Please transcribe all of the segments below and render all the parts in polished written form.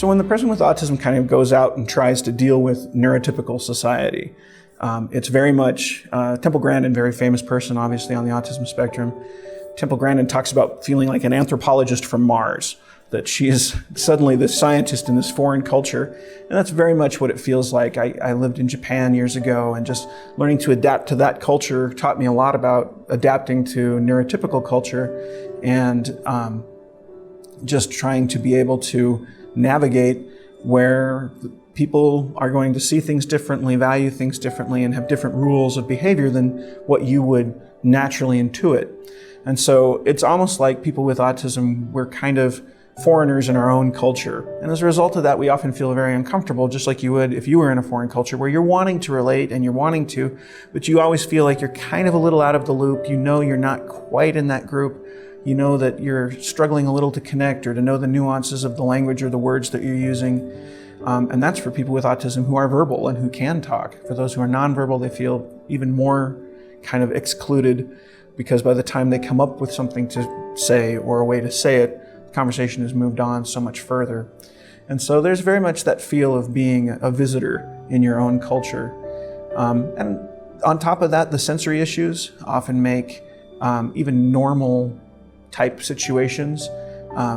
So when the person with autism kind of goes out and tries to deal with neurotypical society, it's very much, Temple Grandin, very famous person obviously on the autism spectrum. Temple Grandin talks about feeling like an anthropologist from Mars, that she is suddenly the scientist in this foreign culture. And that's very much what it feels like. I lived in Japan years ago, and just learning to adapt to that culture taught me a lot about adapting to neurotypical culture, and just trying to be able to navigate where people are going to see things differently, value things differently, and have different rules of behavior than what you would naturally intuit. And so it's almost like people with autism, we're kind of foreigners in our own culture. And as a result of that, we often feel very uncomfortable, just like you would if you were in a foreign culture where you're wanting to relate and you're wanting to, but you always feel like you're kind of a little out of the loop. You know you're not quite in that group. You know that you're struggling a little to connect or to know the nuances of the language or the words that you're using. And that's for people with autism who are verbal and who can talk. For those who are nonverbal, they feel even more kind of excluded, because by the time they come up with something to say or a way to say it, the conversation has moved on so much further. And so there's very much that feel of being a visitor in your own culture. And on top of that, the sensory issues often make even normal type situations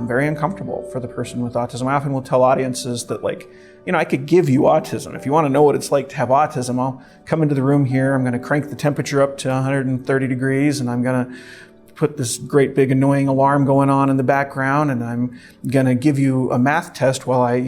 very uncomfortable for the person with autism. I often will tell audiences that, like, I could give you autism. If you want to know what it's like to have autism, I'll come into the room here, I'm going to crank the temperature up to 130 degrees, and I'm going to put this great big annoying alarm going on in the background, and I'm going to give you a math test while I,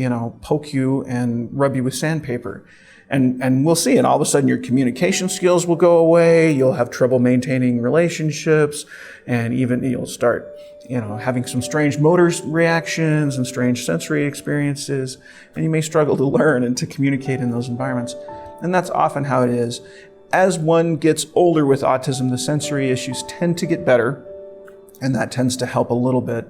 poke you and rub you with sandpaper. And we'll see, and all of a sudden your communication skills will go away, you'll have trouble maintaining relationships, and even you'll start having some strange motor reactions and strange sensory experiences, and you may struggle to learn and to communicate in those environments. And that's often how it is. As one gets older with autism, the sensory issues tend to get better, and that tends to help a little bit.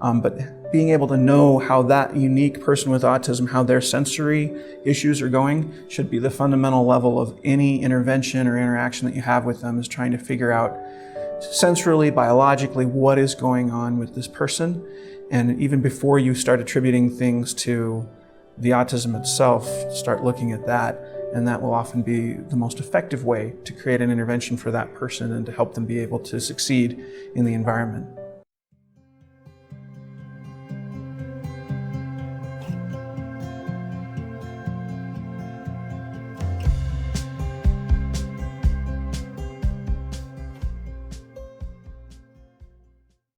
But being able to know how that unique person with autism, how their sensory issues are going, should be the fundamental level of any intervention or interaction that you have with them, is trying to figure out sensorily, biologically, what is going on with this person. And even before you start attributing things to the autism itself, start looking at that. And that will often be the most effective way to create an intervention for that person and to help them be able to succeed in the environment.